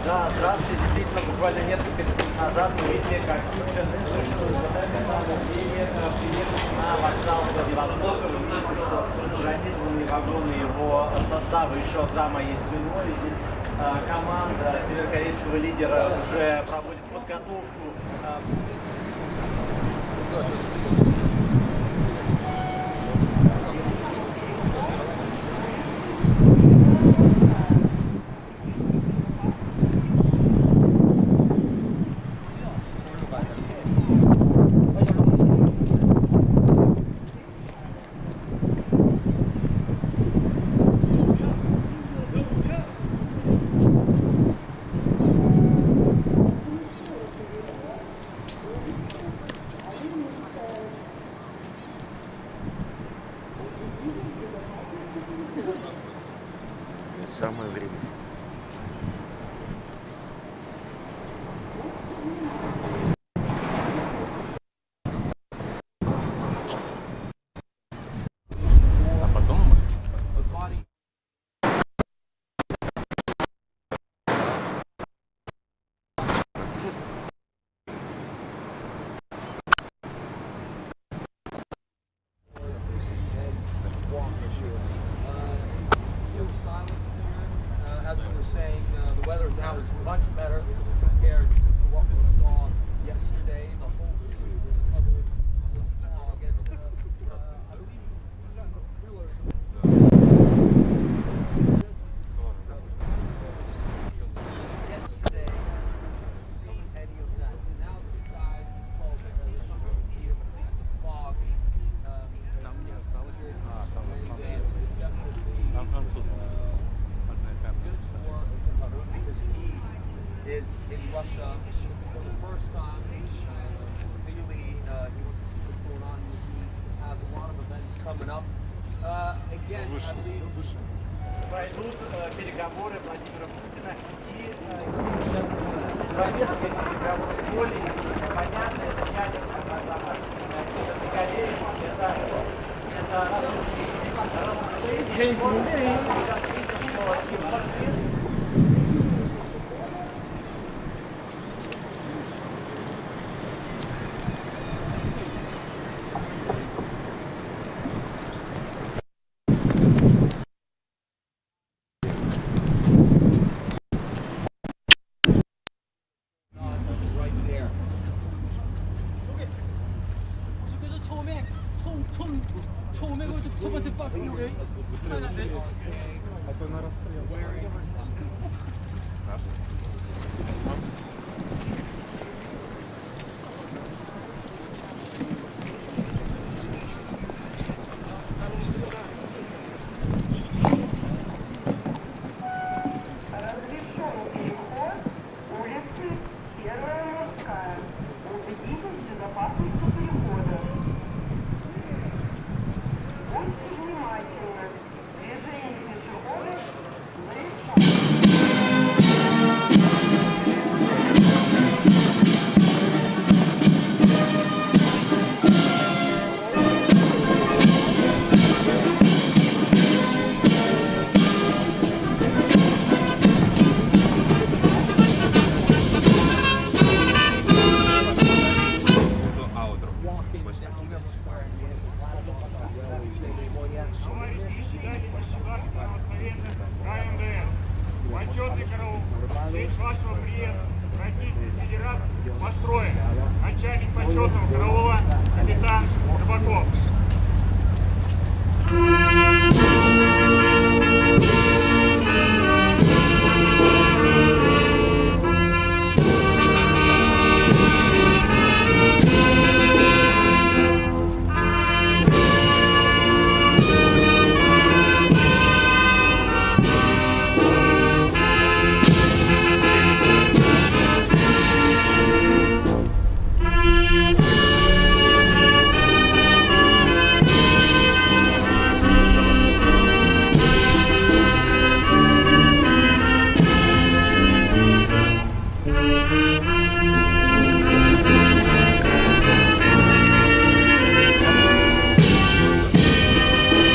Да, здравствуйте. Действительно, буквально несколько секунд назад мы видели, как интернет вышел из вот этой самой двери, приехал на вокзал Владивостока. Вы видите, что бронированные вагоны его состава еще за моей спиной. Здесь команда северокорейского лидера уже проводит подготовку. Самое время. А потом мы... Feels silent here. As we were saying, the weather now is much better compared to what we saw yesterday. The whole field was covered with fog, and I believe the pillars. Yesterday, didn't see any of that. Now the sky is closed. Here, at least the fog. Там не осталось. Там Там французы. Because he is in Russia for the first time. Clearly, he wants to see what's going on. He has a lot of events coming up. Again, I believe. Пройдут переговоры Владимира Путина и повестка переговоров более понятно, это ядерная программа Северной Кореи, Right there. 처음에 첫 번째 박스 요게 А то на расстрел. Саша. Разрешен переход улицы Первая Морская. Убедитесь в безопасности перехода. Будьте внимательны. Движение пешеходов разрешено. До аутро. Почетный караул. В честь вашего приезда в Российской Федерации построен начальник почетного караула капитан Рыбаков.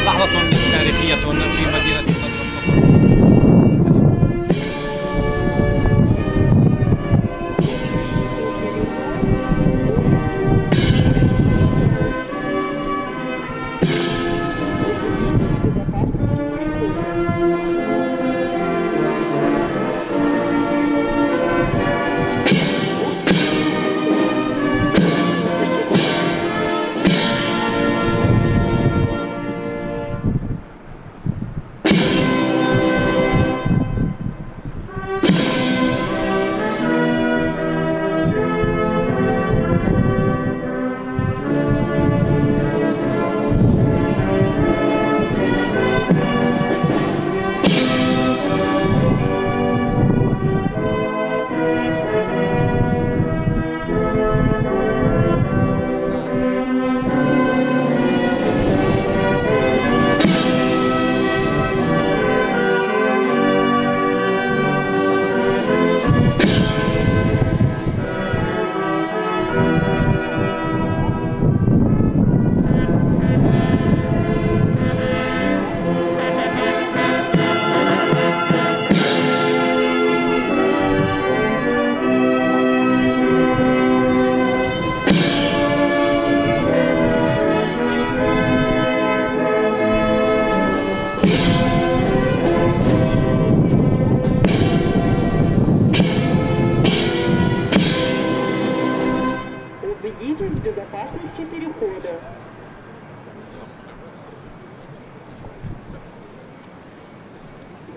لحظة تاريخية في مدينة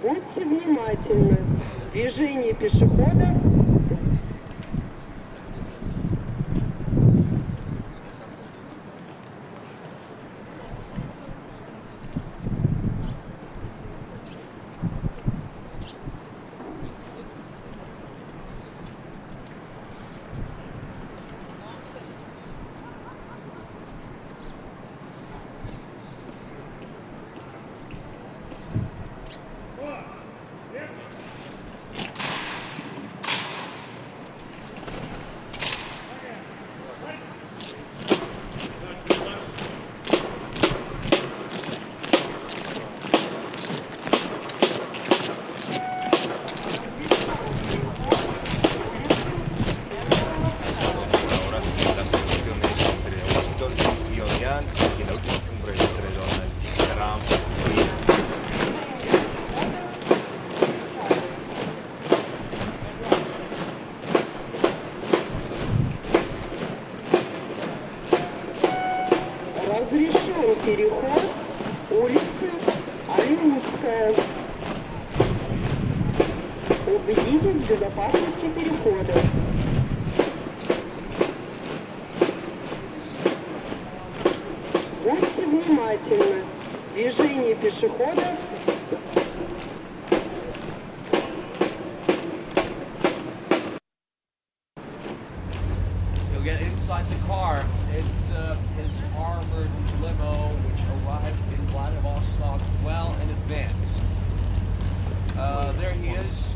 Будьте внимательны. Движение пешехода. Ahora la solución es entre Washington y Pyongyang y la última cumbre entre Donald Trump y Разрешен переход улицы Алиутская. Убедитесь в безопасности перехода. Будьте внимательны. Движение пешехода. You'll get inside the car. It's his armored limo, which arrived in Vladivostok well in advance. There he is.